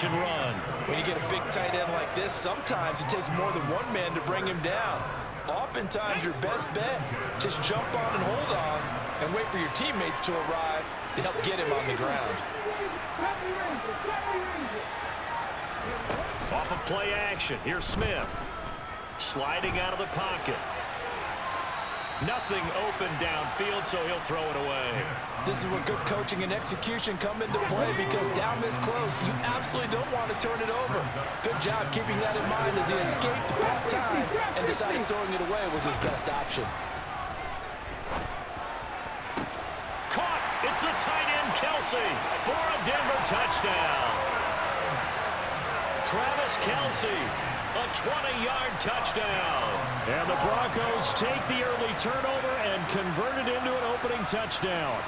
catch and run. When you get a big tight end like this, sometimes it takes more than one man to bring him down. Oftentimes, your best bet, just jump on and hold on and wait for your teammates to arrive to help get him on the ground. Off of play action, here's Smith. Sliding out of the pocket. Nothing open downfield, so he'll throw it away. This is where good coaching and execution come into play, because down this close, you absolutely don't want to turn it over. Good job keeping that in mind as he escaped, bought time, and decided throwing it away was his best option. Caught! It's the tight end, Kelsey, for a Denver touchdown. Travis Kelsey, a 20-yard touchdown. And the Broncos take the early turnover and convert it into an opening touchdown.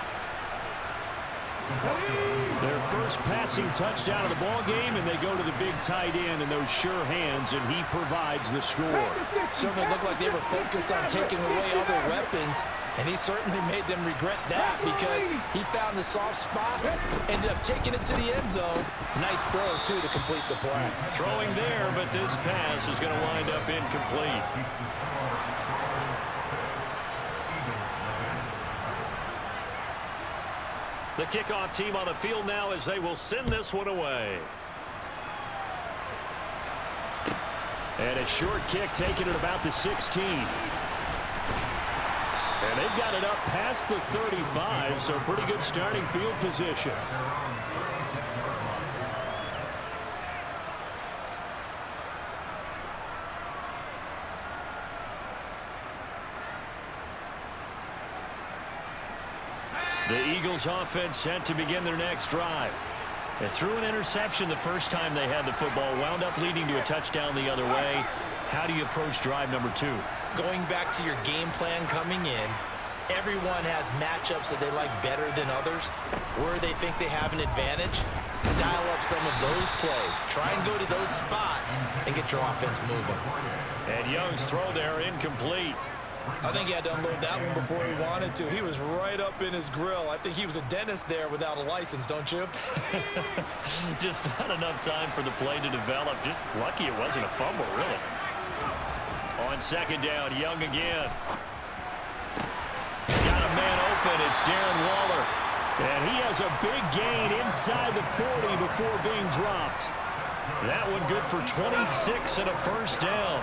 Their first passing touchdown of the ball game, and they go to the big tight end in those sure hands, and he provides the score. Certainly looked like they were focused on taking away all their weapons, and he certainly made them regret that, because he found the soft spot, ended up taking it to the end zone. Nice throw, too, to complete the play. Throwing there, but this pass is going to wind up incomplete. The kickoff team on the field now as they will send this one away. And a short kick taken at about the 16. And they've got it up past the 35, so pretty good starting field position. The Eagles offense set to begin their next drive. They threw an interception the first time they had the football, wound up leading to a touchdown the other way. How do you approach drive number 2? Going back to your game plan coming in, everyone has matchups that they like better than others, where they think they have an advantage. Dial up some of those plays. Try and go to those spots and get your offense moving. And Young's throw there incomplete. I think he had to unload that one before he wanted to. He was right up in his grill. I think he was a dentist there without a license, don't you? Just not enough time for the play to develop. Just lucky it wasn't a fumble, really. On second down, Young again. Got a man open. It's Darren Waller. And he has a big gain inside the 40 before being dropped. That one good for 26 and a first down.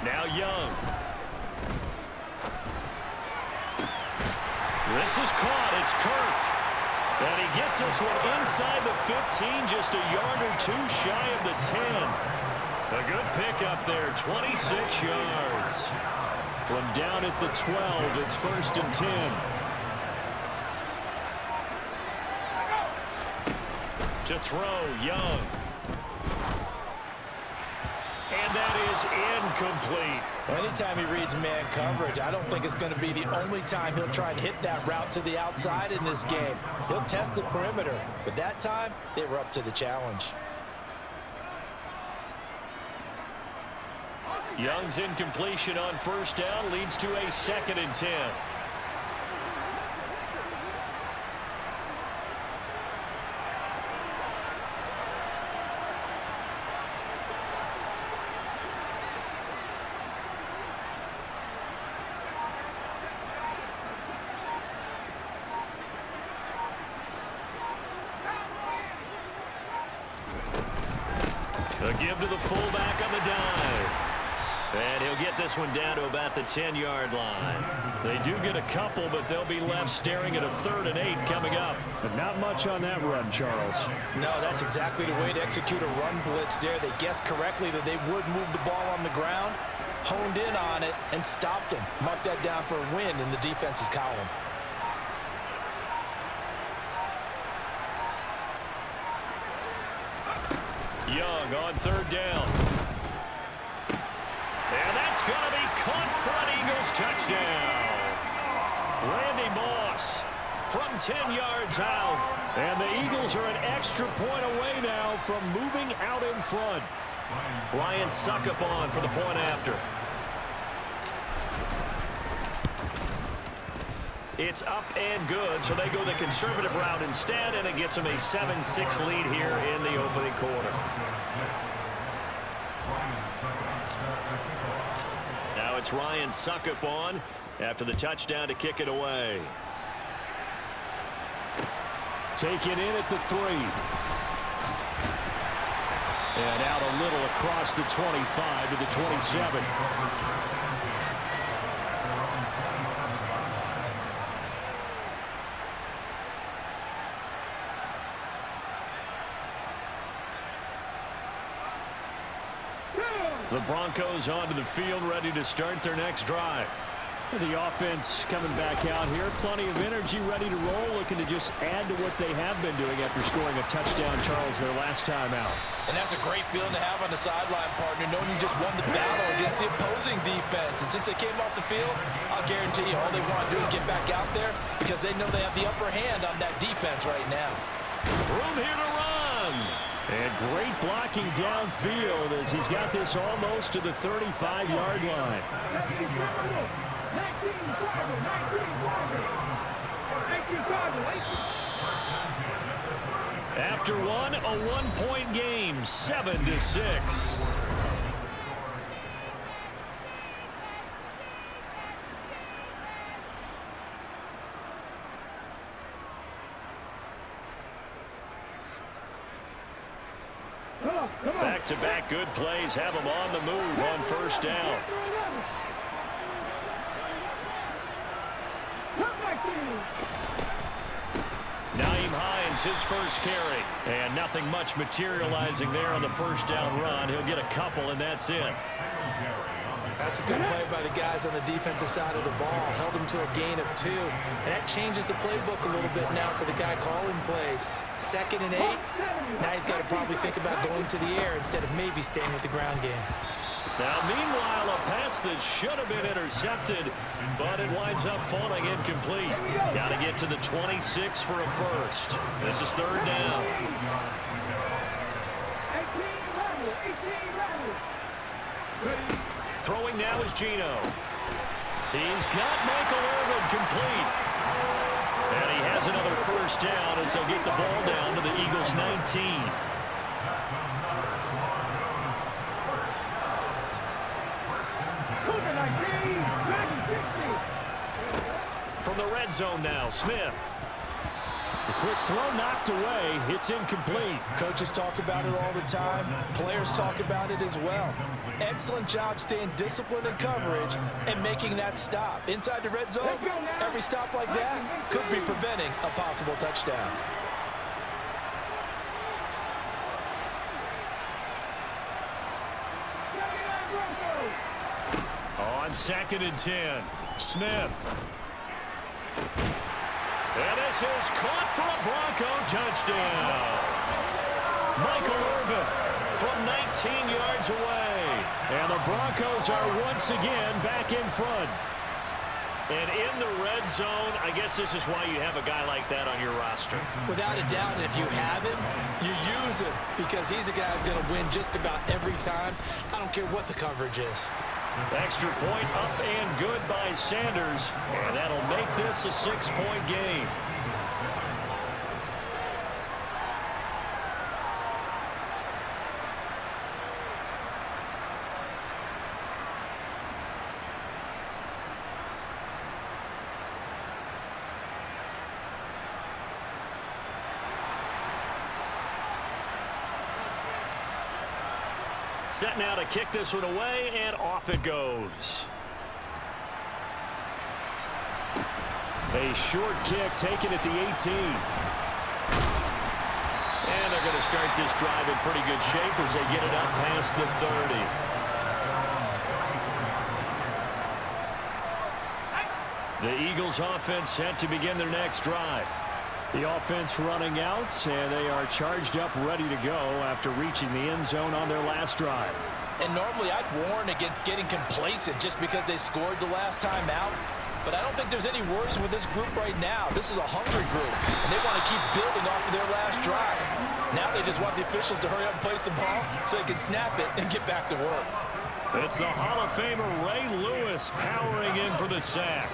Now Young. This is caught. It's Kirk. And he gets this one inside the 15, just a yard or two shy of the 10. A good pickup there, 26 yards. From down at the 12, it's 1st and 10. To throw, Young. And that is incomplete. Anytime he reads man coverage, I don't think it's going to be the only time he'll try and hit that route to the outside in this game. He'll test the perimeter, but that time, they were up to the challenge. Young's incompletion on first down leads to a 2nd and 10. A give to the fullback on the dive. And he'll get this one down to about the 10-yard line. They do get a couple, but they'll be left staring at a 3rd and 8 coming up. But not much on that run, Charles. No, that's exactly the way to execute a run blitz there. They guessed correctly that they would move the ball on the ground, honed in on it, and stopped them. Mark that down for a win in the defense's column. Young on 3rd down. And that's going to be caught for an Eagles touchdown. Randy Moss from 10 yards out. And the Eagles are an extra point away now from moving out in front. Ryan Succop on for the point after. It's up and good, so they go the conservative route instead, and it gets them a 7-6 lead here in the opening quarter. Now it's Ryan Suckup on after the touchdown to kick it away. Take it in at the 3. And out a little across the 25 to the 27. The Broncos onto the field, ready to start their next drive. The offense coming back out here. Plenty of energy, ready to roll, looking to just add to what they have been doing after scoring a touchdown, Charles, their last time out. And that's a great feeling to have on the sideline, partner, knowing you just won the battle against the opposing defense. And since they came off the field, I'll guarantee you all they want to do is get back out there because they know they have the upper hand on that defense right now. Room here to run. And great blocking downfield as he's got this almost to the 35-yard line. After one, a 1-point game, 7-6. Back-to-back good plays have them on the move on first down. Nyheim Hines, his first carry. And nothing much materializing there on the first down run. He'll get a couple, and that's it. That's a good play by the guys on the defensive side of the ball. Held him to a gain of 2. And that changes the playbook a little bit now for the guy calling plays. 2nd and 8. Now he's got to probably think about going to the air instead of maybe staying with the ground game. Now, meanwhile, a pass that should have been intercepted, but it winds up falling incomplete. Got to get to the 26 for a first. This is 3rd down. Throwing now is Geno. He's got Michael Irvin complete. And he has another first down as they'll get the ball down to the Eagles' 19. From the red zone now, Smith. The quick throw knocked away. It's incomplete. Coaches talk about it all the time. Players talk about it as well. Excellent job staying disciplined in coverage and making that stop. Inside the red zone, every stop like that could be preventing a possible touchdown. On 2nd and 10, Smith. And this is caught for a Bronco touchdown. Michael Irvin from 19 yards away. And the Broncos are once again back in front. And in the red zone, I guess this is why you have a guy like that on your roster. Without a doubt, if you have him, you use him because he's a guy who's going to win just about every time. I don't care what the coverage is. Extra point up and good by Sanders. And that'll make this a 6-point game. Set now to kick this one away, and off it goes. A short kick taken at the 18. And they're going to start this drive in pretty good shape as they get it up past the 30. The Eagles offense set to begin their next drive. The offense running out, and they are charged up, ready to go after reaching the end zone on their last drive. And normally I'd warn against getting complacent just because they scored the last time out. But I don't think there's any worries with this group right now. This is a hungry group, and they want to keep building off of their last drive. Now they just want the officials to hurry up and place the ball so they can snap it and get back to work. It's the Hall of Famer Ray Lewis powering in for the sack.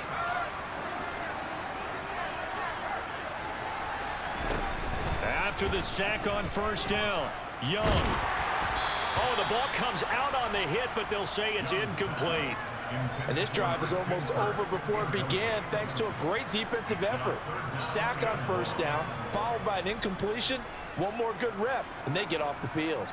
after the sack on first down. Young. Oh, the ball comes out on the hit, but they'll say it's incomplete. And this drive was almost over before it began thanks to a great defensive effort. Sack on first down, followed by an incompletion. One more good rep, and they get off the field.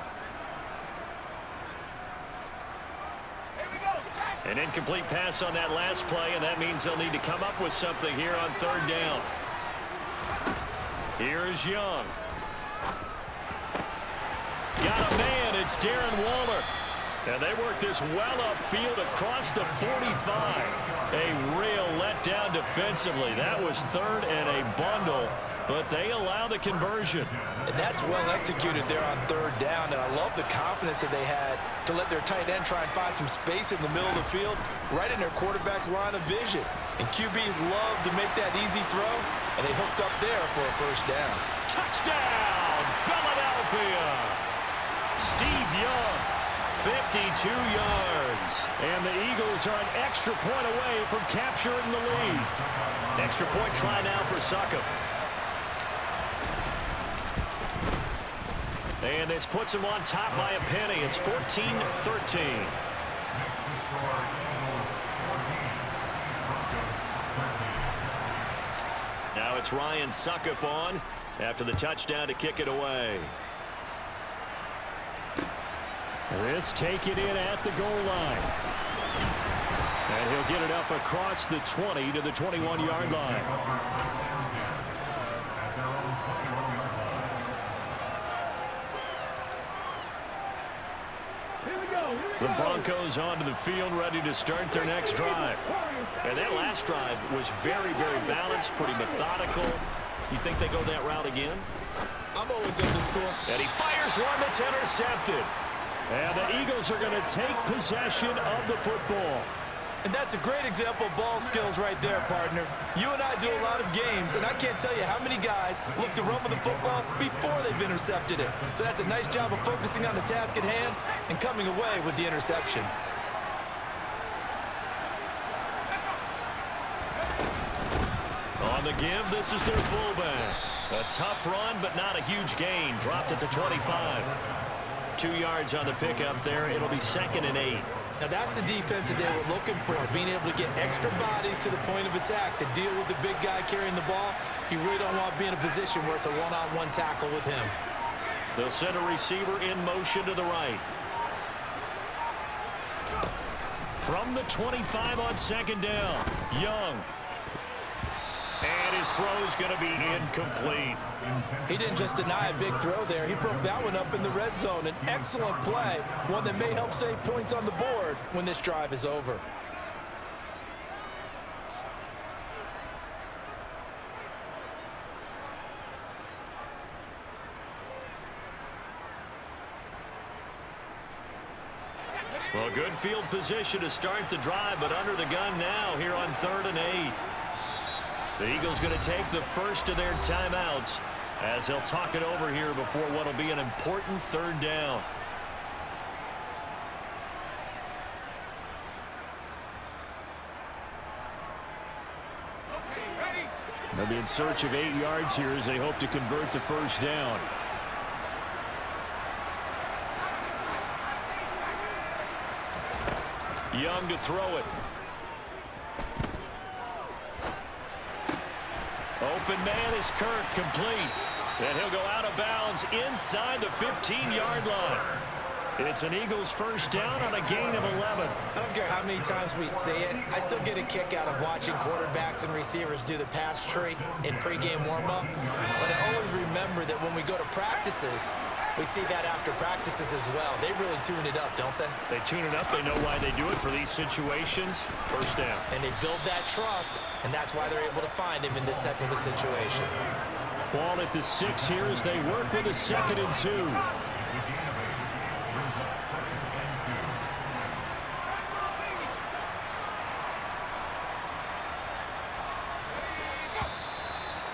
An incomplete pass on that last play, and that means they'll need to come up with something here on third down. Here's Young. Got a man. It's Darren Waller. And they work this well upfield across the 45. A real letdown defensively. That was third and a bundle, but they allow the conversion. And that's well executed there on third down, and I love the confidence that they had to let their tight end try and find some space in the middle of the field, right in their quarterback's line of vision. And QBs love to make that easy throw, and they hooked up there for a first down. Touchdown, Philadelphia! Steve Young, 52 yards. And the Eagles are an extra point away from capturing the lead. Extra point try now for Succop. And this puts them on top by a penny. It's 14-13. Now it's Ryan Succop on after the touchdown to kick it away. This taken in at the goal line. And he'll get it up across the 20 to the 21-yard line. The Broncos onto the field, ready to start their next drive. And that last drive was very, very balanced, pretty methodical. You think they go that route again? I'm always at the score. And he fires one that's intercepted. And the Eagles are going to take possession of the football. And that's a great example of ball skills right there, partner. You and I do a lot of games, and I can't tell you how many guys look to run with the football before they've intercepted it. So that's a nice job of focusing on the task at hand and coming away with the interception. On the give, this is their fullback. A tough run, but not a huge gain. Dropped at the 25. 2 yards on the pickup there. It'll be 2nd and 8. Now that's the defense that they were looking for, being able to get extra bodies to the point of attack to deal with the big guy carrying the ball. You really don't want to be in a position where it's a one-on-one tackle with him. They'll send a receiver in motion to the right. From the 25 on 2nd down, Young. And his throw's going to be incomplete. He didn't just deny a big throw there. He broke that one up in the red zone. An excellent play, one that may help save points on the board when this drive is over. Well, good field position to start the drive, but under the gun now here on 3rd and 8. The Eagles going to take the first of their timeouts as they'll talk it over here before what will be an important 3rd down. They'll be in search of 8 yards here as they hope to convert the first down. Young to throw it. Open man is Kirk, complete. And he'll go out of bounds inside the 15-yard line. It's an Eagles first down on a gain of 11. I don't care how many times we see it. I still get a kick out of watching quarterbacks and receivers do the pass tree in pregame warm-up. But I always remember that when we go to practices, we see that after practices as well. They really tune it up, don't they? They tune it up. They know why they do it for these situations. First down. And they build that trust, and that's why they're able to find him in this type of a situation. Ball at the 6 here as they work with a 2nd and 2.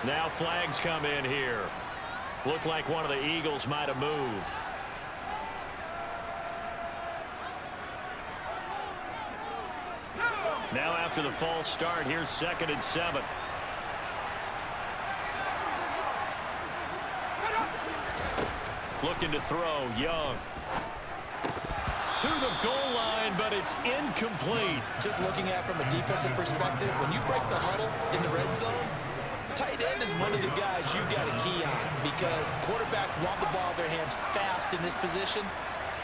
Now flags come in here. Looked like one of the Eagles might have moved. Now after the false start, here's 2nd and 7. Looking to throw, Young. To the goal line, but it's incomplete. Just looking at it from a defensive perspective, when you break the huddle in the red zone, tight end is one of the guys you've got a key on because quarterbacks want the ball in their hands fast in this position,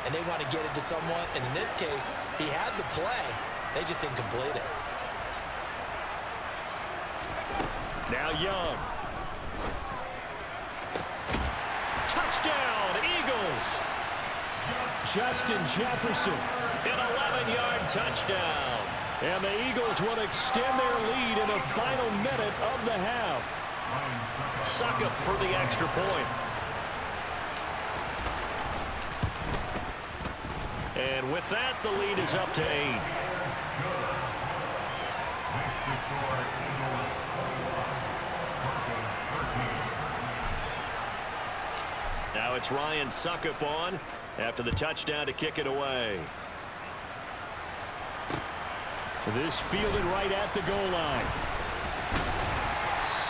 and they want to get it to someone. And in this case, he had the play. They just didn't complete it. Now Young. Touchdown, Eagles. Justin Jefferson. An 11-yard touchdown. And the Eagles will extend their lead in the final minute of the half. Succop for the extra point. And with that, the lead is up to 8. Now it's Ryan Succop on after the touchdown to kick it away. This fielded right at the goal line.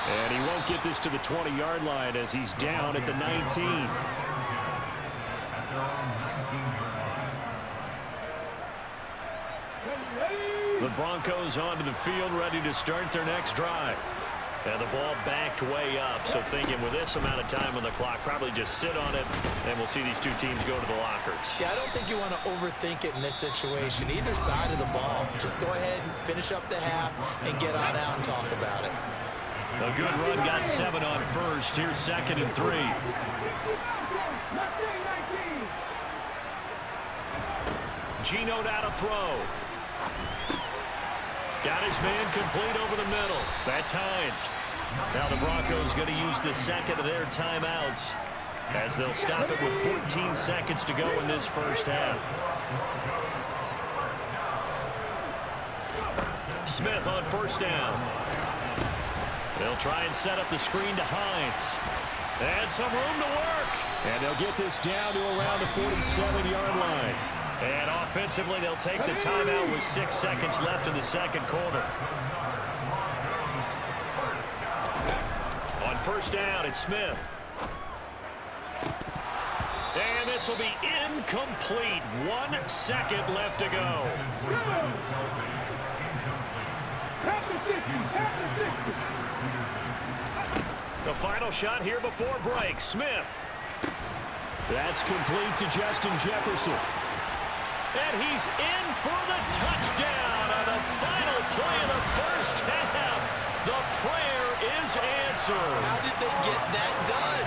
And he won't get this to the 20-yard line as he's down at the 19. The Broncos onto the field, ready to start their next drive. And the ball backed way up, so thinking with this amount of time on the clock, probably just sit on it, and we'll see these two teams go to the lockers. Yeah, I don't think you want to overthink it in this situation. Either side of the ball. Just go ahead and finish up the half and get on out and talk about it. A good run, got 7 on first. Here's 2nd and 3. Geno out to throw. Got his man complete over the middle. That's Hines. Now the Broncos going to use the second of their timeouts as they'll stop it with 14 seconds to go in this first half. Smith on first down. They'll try and set up the screen to Hines. And some room to work. And they'll get this down to around the 47-yard line. And offensively, they'll take the timeout with 6 seconds left in the second quarter. On first down, it's Smith. And this will be incomplete. 1 second left to go. The final shot here before break. Smith. That's complete to Justin Jefferson. And he's in for the touchdown on the final play of the first half. The prayer is answered. How did they get that done?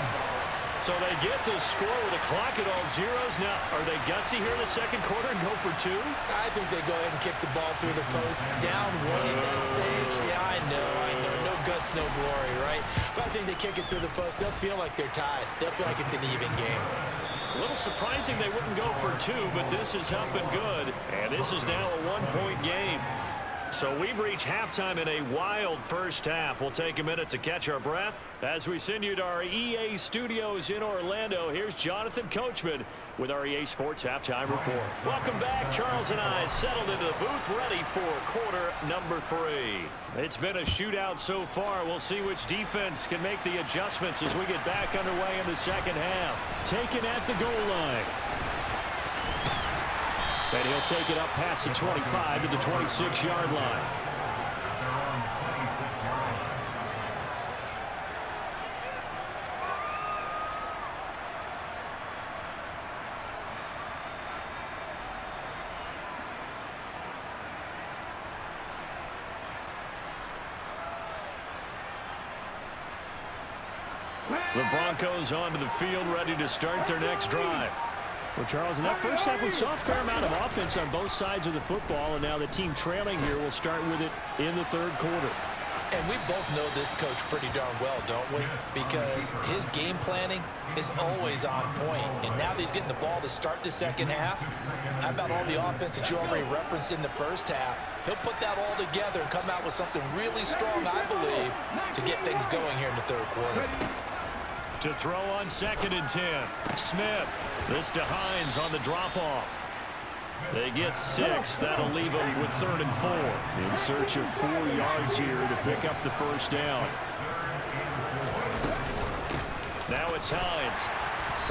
So they get the score with the clock at all zeros. Now, are they gutsy here in the second quarter and go for 2? I think they go ahead and kick the ball through the post. Down 1 at that stage. Yeah, I know. No guts, no glory, right? But I think they kick it through the post. They'll feel like they're tied. They'll feel like it's an even game. A little surprising they wouldn't go for 2, but this is up and good. And this is now a 1-point game. So we've reached halftime in a wild first half. We'll take a minute to catch our breath as we send you to our EA studios in Orlando. Here's Jonathan Coachman with our EA Sports Halftime Report. Welcome back. Charles and I settled into the booth ready for quarter number 3. It's been a shootout so far. We'll see which defense can make the adjustments as we get back underway in the second half. Taken at the goal line. And he'll take it up past the 25 to the 26-yard line. The Broncos onto the field, ready to start their next drive. Well, Charles, in that first half, we saw a fair amount of offense on both sides of the football, and now the team trailing here will start with it in the third quarter. And we both know this coach pretty darn well, don't we? Because his game planning is always on point. And now that he's getting the ball to start the second half, how about all the offense that you already referenced in the first half? He'll put that all together and come out with something really strong, I believe, to get things going here in the third quarter. To throw on 2nd and 10. Smith. This to Hines on the drop-off. They get 6. That'll leave them with 3rd and 4. In search of 4 yards here to pick up the first down. Now it's Hines.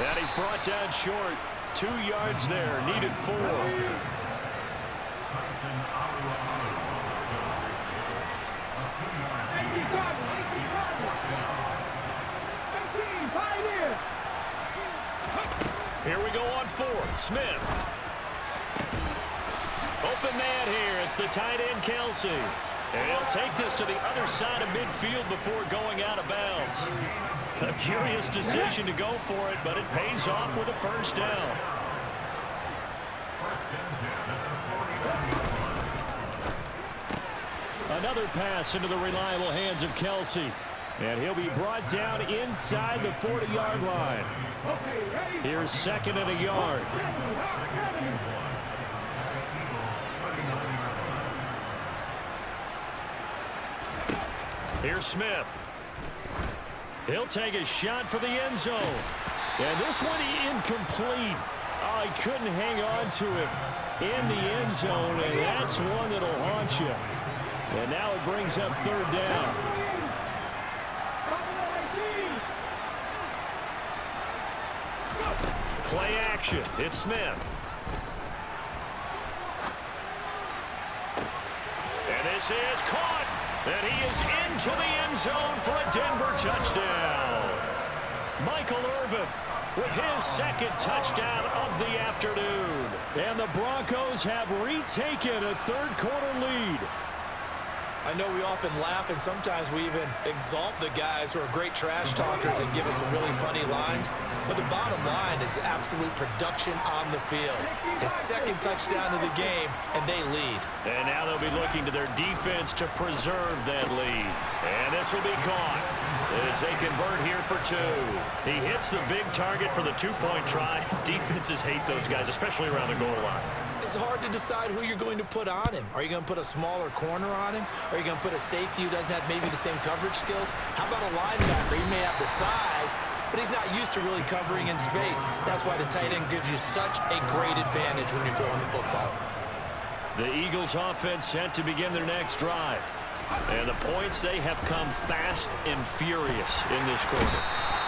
And he's brought down short. 2 yards there, needed 4. Here we go on 4th. Smith. Open man here. It's the tight end, Kelsey. And he'll take this to the other side of midfield before going out of bounds. A curious decision to go for it, but it pays off with a first down. Another pass into the reliable hands of Kelsey. And he'll be brought down inside the 40-yard line. Here's 2nd and a yard. Here's Smith. He'll take a shot for the end zone. And this one incomplete. Oh, he couldn't hang on to it in the end zone, and that's one that'll haunt you. And now it brings up 3rd down. Play action. It's Smith. And this is caught. And he is into the end zone for a Denver touchdown. Michael Irvin with his 2nd touchdown of the afternoon. And the Broncos have retaken a 3rd quarter lead. I know we often laugh, and sometimes we even exalt the guys who are great trash talkers and give us some really funny lines. But the bottom line is absolute production on the field. His 2nd touchdown of the game, and they lead. And now they'll be looking to their defense to preserve that lead. And this will be caught as they convert here for 2. He hits the big target for the 2-point try. Defenses hate those guys, especially around the goal line. It's hard to decide who you're going to put on him. Are you going to put a smaller corner on him? Are you going to put a safety who doesn't have maybe the same coverage skills? How about a linebacker? He may have the size, but he's not used to really covering in space. That's why the tight end gives you such a great advantage when you're throwing the football. The Eagles offense set to begin their next drive. And the points, they have come fast and furious in this quarter.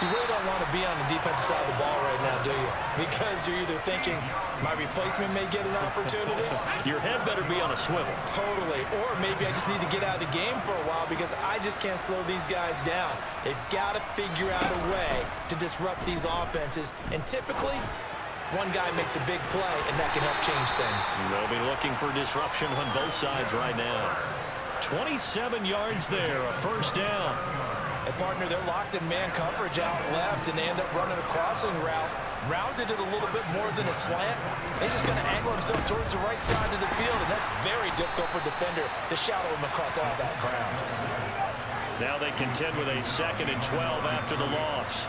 You really don't want to be on the defensive side of the ball right now, do you? Because you're either thinking, my replacement may get an opportunity. Your head better be on a swivel. Totally. Or maybe I just need to get out of the game for a while because I just can't slow these guys down. They've got to figure out a way to disrupt these offenses. And typically, one guy makes a big play, and that can help change things. They'll be looking for disruption on both sides right now. 27 yards there, a first down. And partner, they're locked in man coverage out left, and they end up running a crossing route. Rounded it a little bit more than a slant. He's just going to angle himself towards the right side of the field, and that's very difficult for a defender to shadow him across all that ground. Now they contend with a 2nd and 12 after the loss.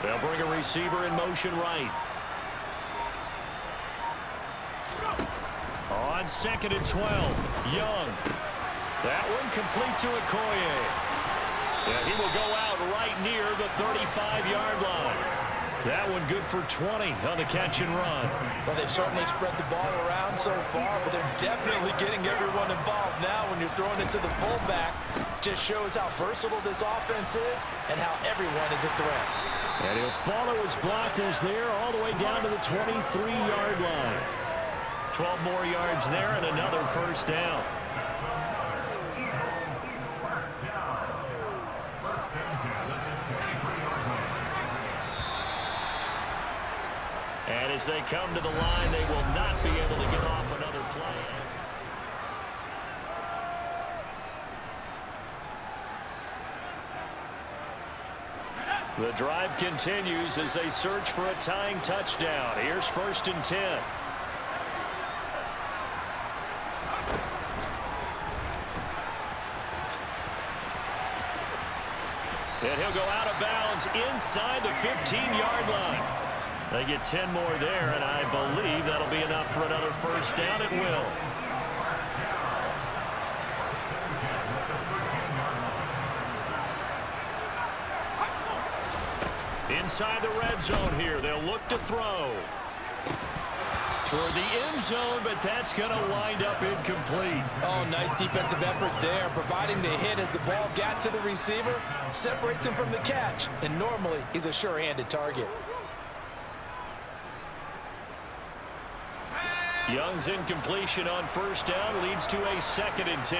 They'll bring a receiver in motion right. On 2nd and 12, Young. That one complete to Okoye. Yeah, he will go out right near the 35-yard line. That one good for 20 on the catch and run. Well, they've certainly spread the ball around so far, but they're definitely getting everyone involved now when you're throwing it to the fullback. Just shows how versatile this offense is and how everyone is a threat. And he'll follow his blockers there all the way down to the 23-yard line. 12 more yards there and another first down. And as they come to the line, they will not be able to get off another play. The drive continues as they search for a tying touchdown. Here's 1st and 10. And he'll go out of bounds inside the 15-yard line. They get 10 more there, and I believe that'll be enough for another first down. It will. Inside the red zone here, they'll look to throw. toward the end zone, but that's going to wind up incomplete. Oh, nice defensive effort there, providing the hit as the ball got to the receiver, separates him from the catch, and normally he's a sure-handed target. Young's incompletion on first down leads to a 2nd and 10.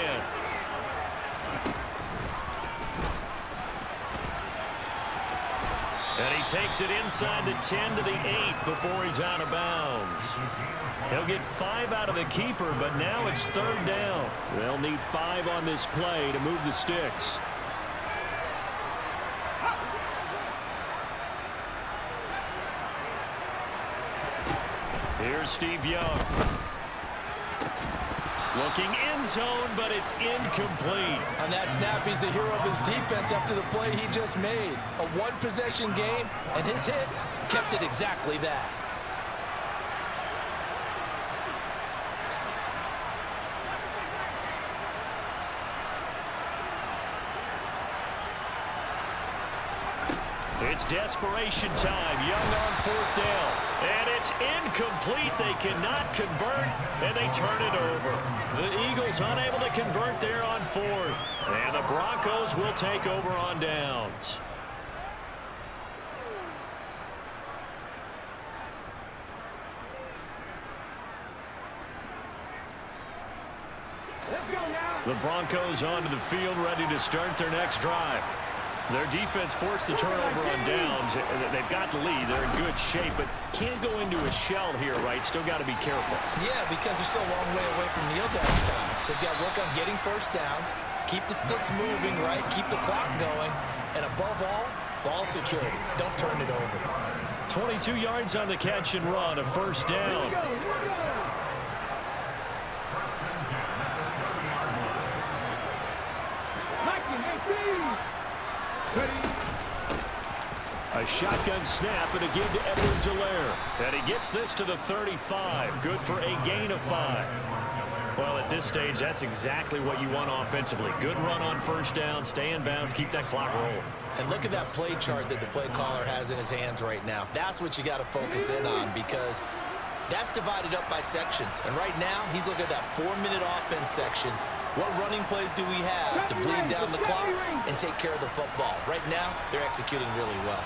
And he takes it inside the 10 to the 8 before he's out of bounds. He'll get 5 out of the keeper, but now it's 3rd down. They'll need 5 on this play to move the sticks. Here's Steve Young. Looking end zone, but it's incomplete. On that snap, he's the hero of his defense after the play he just made. A one-possession game, and his hit kept it exactly that. It's desperation time. Young on 4th down. And it's incomplete. They cannot convert, and they turn it over. The Eagles unable to convert there on 4th. And the Broncos will take over on downs. The Broncos onto the field, ready to start their next drive. Their defense forced the turnover on downs. They've got the lead. They're in good shape, but can't go into a shell here, right? Still got to be careful. Yeah, because they're still a long way away from kneel down time. So they've got to work on getting first downs, keep the sticks moving, right? Keep the clock going, and above all, ball security. Don't turn it over. 22 yards on the catch and run, a 1st down. A shotgun snap and a give to Edwards-Helaire. And he gets this to the 35. Good for a gain of 5. Well, at this stage, that's exactly what you want offensively. Good run on first down, stay in bounds, keep that clock rolling. And look at that play chart that the play caller has in his hands right now. That's what you got to focus in on, because that's divided up by sections. And right now, he's looking at that 4-minute offense section. What running plays do we have to bleed down the clock and take care of the football? Right now, they're executing really well.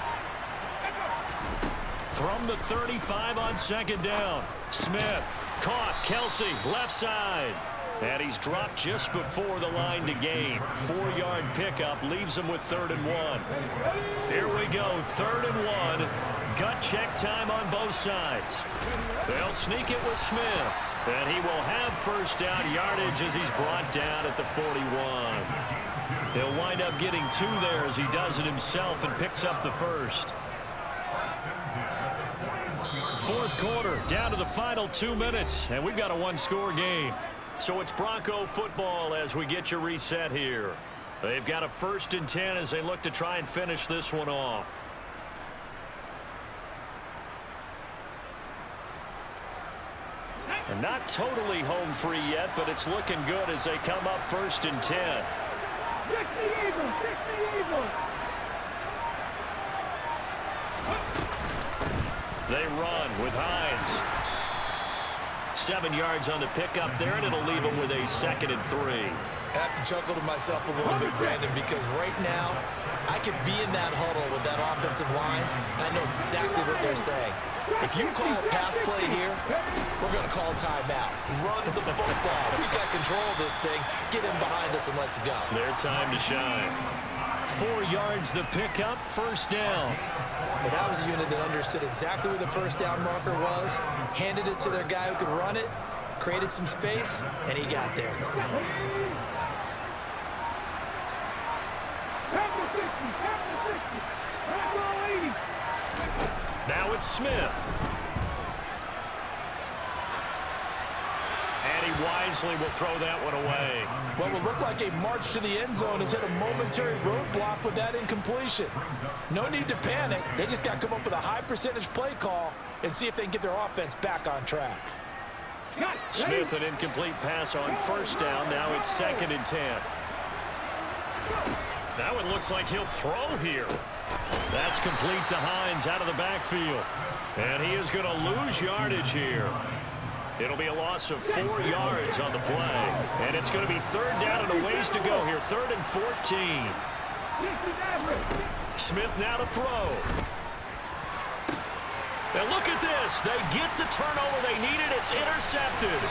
From the 35 on 2nd down, Smith caught. Kelsey, left side. And he's dropped just before the line to gain. 4-yard pickup leaves him with 3rd and 1. Here we go, 3rd and 1. Gut check time on both sides. They'll sneak it with Smith. And he will have first down yardage as he's brought down at the 41. He'll wind up getting 2 there as he does it himself and picks up the 1st. 4th quarter, down to the final 2 minutes, and we've got a 1-score game. So it's Bronco football as we get you reset here. They've got a 1st and 10 as they look to try and finish this one off. And not totally home free yet, but it's looking good as they come up 1st and 10. They run with Hines. 7 yards on the pickup there, and it'll leave them with a 2nd and 3. I have to chuckle to myself a little bit, Brandon, because right now I could be in that huddle with that offensive line, and I know exactly what they're saying. If you call a pass play here, we're going to call timeout. Run the football. We've got control of this thing. Get in behind us and let's go. Their time to shine. 4 yards the pickup, 1st down. But that was a unit that understood exactly where the first down marker was, handed it to their guy who could run it, created some space, and he got there. Now it's Smith. And he wisely will throw that one away. What will look like a march to the end zone has hit a momentary roadblock with that incompletion. No need to panic. They just got to come up with a high percentage play call and see if they can get their offense back on track. Smith, an incomplete pass on 1st down. Now it's 2nd and 10. Now it looks like he'll throw here. That's complete to Hines out of the backfield. And he is going to lose yardage here. It'll be a loss of 4 yards on the play. And it's going to be 3rd down and a ways to go here. 3rd and 14. Smith now to throw. And look at this. They get the turnover they needed. It's intercepted.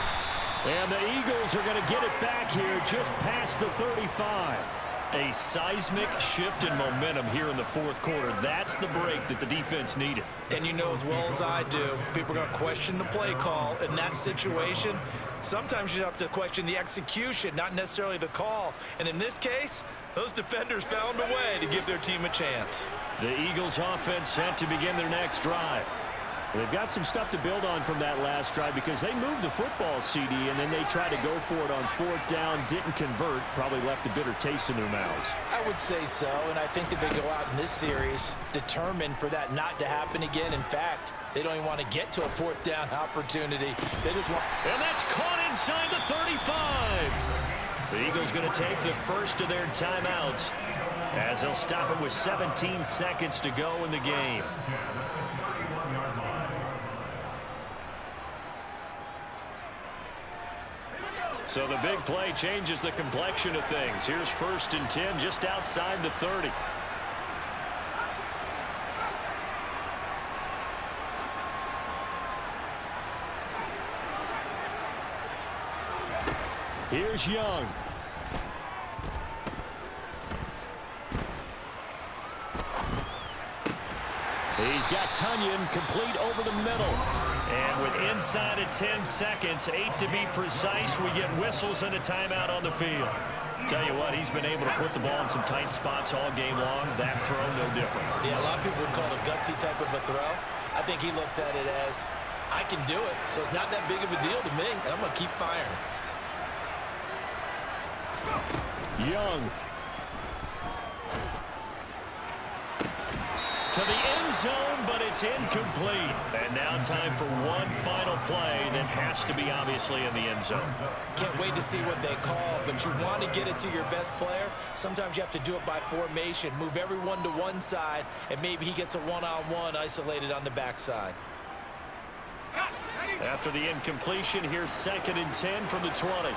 And the Eagles are going to get it back here just past the 35. A seismic shift in momentum here in the 4th quarter. That's the break that the defense needed. And you know as well as I do, people are going to question the play call in that situation. Sometimes you have to question the execution, not necessarily the call. And in this case, those defenders found a way to give their team a chance. The Eagles offense set to begin their next drive. They've got some stuff to build on from that last drive because they moved the football, CD, and then they tried to go for it on 4th down, didn't convert, probably left a bitter taste in their mouths. I would say so, and I think that they go out in this series determined for that not to happen again. In fact, they don't even want to get to a 4th down opportunity. They just want... And that's caught inside the 35. The Eagles going to take the first of their timeouts as they'll stop it with 17 seconds to go in the game. So the big play changes the complexion of things. Here's 1st and 10 just outside the 30. Here's Young. He's got Tunyon complete over the middle. And with inside of 10 seconds, 8 to be precise, we get whistles and a timeout on the field. Tell you what, he's been able to put the ball in some tight spots all game long. That throw, no different. Yeah, a lot of people would call it a gutsy type of a throw. I think he looks at it as, I can do it, so it's not that big of a deal to me, and I'm going to keep firing. Young. To the end zone, but it's incomplete. And now time for one final play that has to be obviously in the end zone. Can't wait to see what they call, but you want to get it to your best player. Sometimes you have to do it by formation. Move everyone to one side, and maybe he gets a one-on-one isolated on the backside. After the incompletion, here's 2nd and 10 from the 20.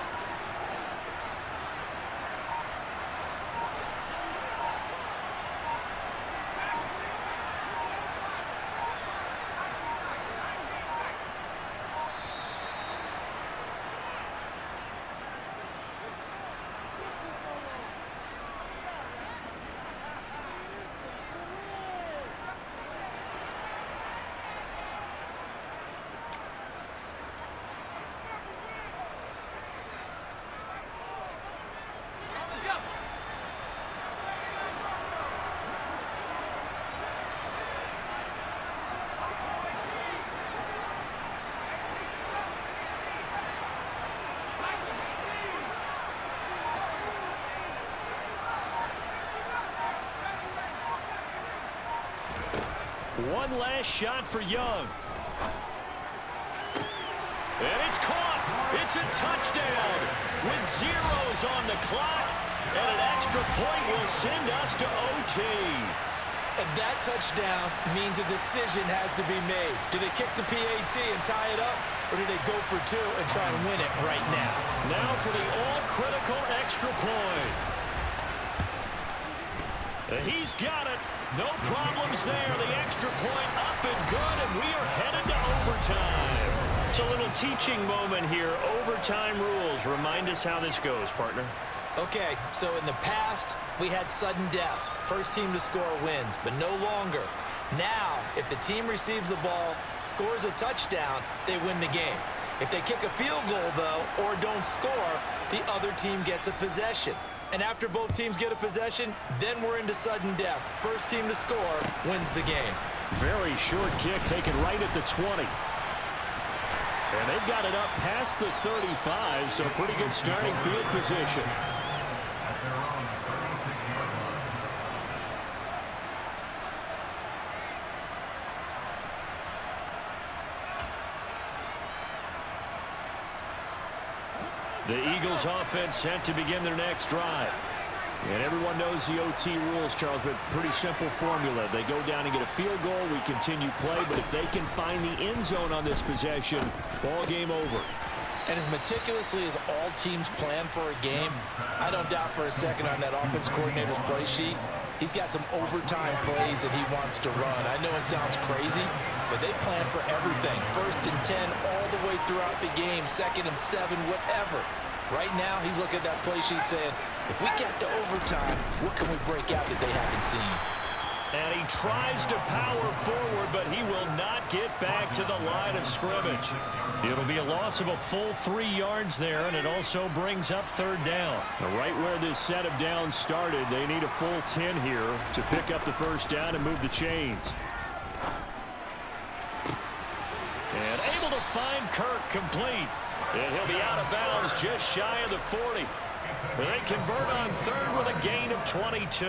One last shot for Young. And it's caught. It's a touchdown with zeros on the clock. And an extra point will send us to OT. And that touchdown means a decision has to be made. Do they kick the PAT and tie it up, or do they go for 2 and try and win it right now? Now for the all-critical extra point. He's got it. No problems there. The extra point up and good, and we are headed to overtime. It's a little teaching moment here. Overtime rules. Remind us how this goes, partner. Okay, so in the past, we had sudden death. First team to score wins, but no longer. Now, if the team receives the ball, scores a touchdown, they win the game. If they kick a field goal, though, or don't score, the other team gets a possession. And after both teams get a possession, then we're into sudden death. First team to score wins the game. Very short kick taken right at the 20. And they've got it up past the 35, so pretty good starting field position. The Eagles offense set to begin their next drive. And everyone knows the OT rules, Charles, but pretty simple formula. They go down and get a field goal, we continue play, but if they can find the end zone on this possession, ball game over. And as meticulously as all teams plan for a game, I don't doubt for a second on that offense coordinator's play sheet, he's got some overtime plays that he wants to run. I know it sounds crazy, but they plan for everything. 1st and 10 all the way throughout the game, 2nd and 7, whatever. Right now, he's looking at that play sheet saying, if we get to overtime, what can we break out that they haven't seen? And he tries to power forward, but he will not get back to the line of scrimmage. It'll be a loss of a full 3 yards there, and it also brings up 3rd down. Right where this set of downs started, they need a full 10 here to pick up the 1st down and move the chains. And able to find Kirk complete. And he'll be out of bounds just shy of the 40. They convert on 3rd with a gain of 22.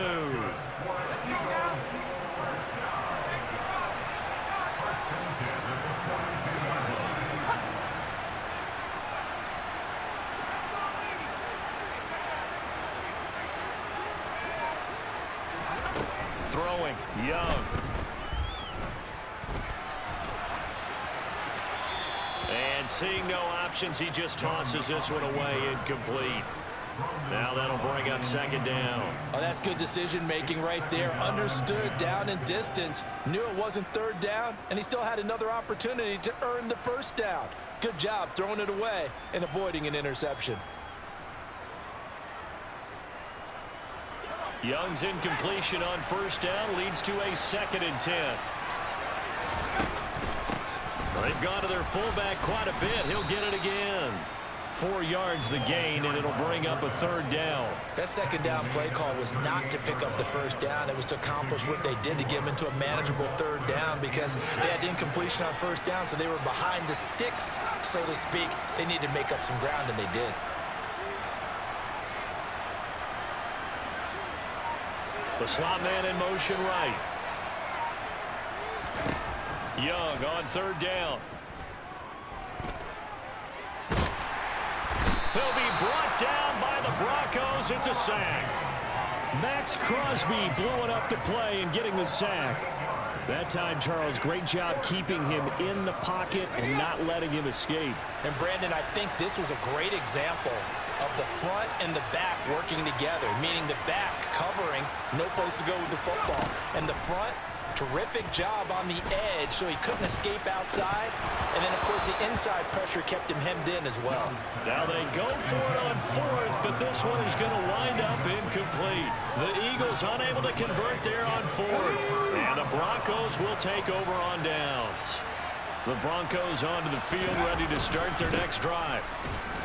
Throwing, Young. And seeing no options, he just tosses this one away, incomplete. Now that'll bring up 2nd down. Oh, that's good decision-making right there. Understood down and distance. Knew it wasn't 3rd down, and he still had another opportunity to earn the 1st down. Good job throwing it away and avoiding an interception. Young's incompletion on 1st down leads to a 2nd and 10. They've gone to their fullback quite a bit. He'll get it again. 4 yards the gain, and it'll bring up a 3rd down. That 2nd down play call was not to pick up the 1st down. It was to accomplish what they did to get them into a manageable 3rd down because they had incompletion on 1st down, so they were behind the sticks, so to speak. They needed to make up some ground, and they did. The slot man in motion right. Young on 3rd down. He'll be brought down by the Broncos. It's a sack. Max Crosby blowing up the play and getting the sack. That time, Charles, great job keeping him in the pocket and not letting him escape. And, Brandon, I think this was a great example of the front and the back working together, meaning the back covering, no place to go with the football. And the front, terrific job on the edge so he couldn't escape outside. And then, of course, the inside pressure kept him hemmed in as well. Now they go for it on 4th, but this one is going to wind up incomplete. The Eagles unable to convert there on 4th. And the Broncos will take over on downs. The Broncos onto the field, ready to start their next drive.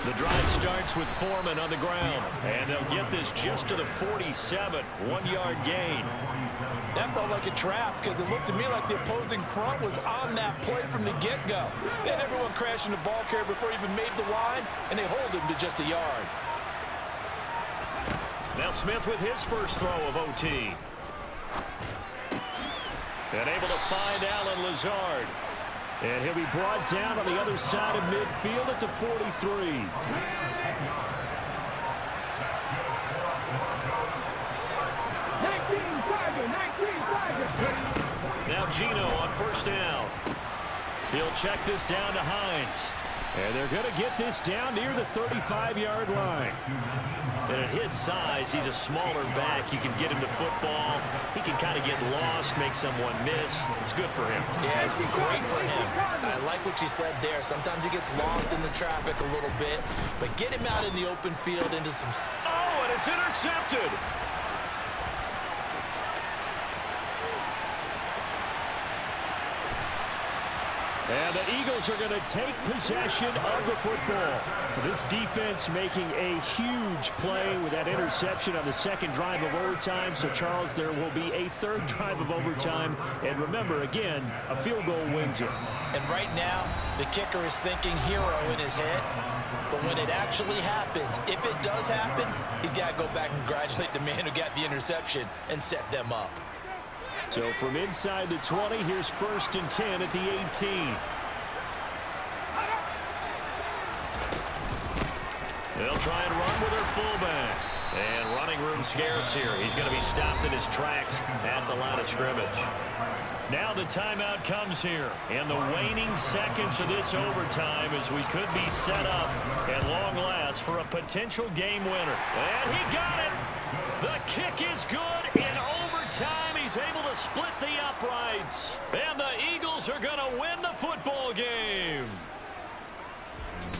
The drive starts with Foreman on the ground, and they'll get this just to the 47, 1-yard gain. That felt like a trap because it looked to me like the opposing front was on that play from the get-go. They had everyone crashing the ball carrier before he even made the line, and they hold him to just a yard. Now Smith with his first throw of OT. And able to find Allen Lazard. And he'll be brought down on the other side of midfield at the 43. Now Gino on 1st down. He'll check this down to Hines. And they're going to get this down near the 35-yard line. And at his size, he's a smaller back. You can get him to football. He can kind of get lost, make someone miss. It's good for him. Yeah, it's great for him. I like what you said there. Sometimes he gets lost in the traffic a little bit. But get him out in the open field into some... Oh, and it's intercepted. And the Eagles are going to take possession of the football. This defense making a huge play with that interception on the 2nd drive of overtime. So, Charles, there will be a 3rd drive of overtime. And remember, again, a field goal wins it. And right now, the kicker is thinking hero in his head. But when it actually happens, if it does happen, he's got to go back and congratulate the man who got the interception and set them up. So from inside the 20, here's 1st and 10 at the 18. They'll try and run with their fullback. And running room scarce here. He's going to be stopped in his tracks at the line of scrimmage. Now the timeout comes here. And the waning seconds of this overtime as we could be set up at long last for a potential game winner. And he got it. The kick is good. In overtime, he's able to split the uprights. And the Eagles are going to win the football game.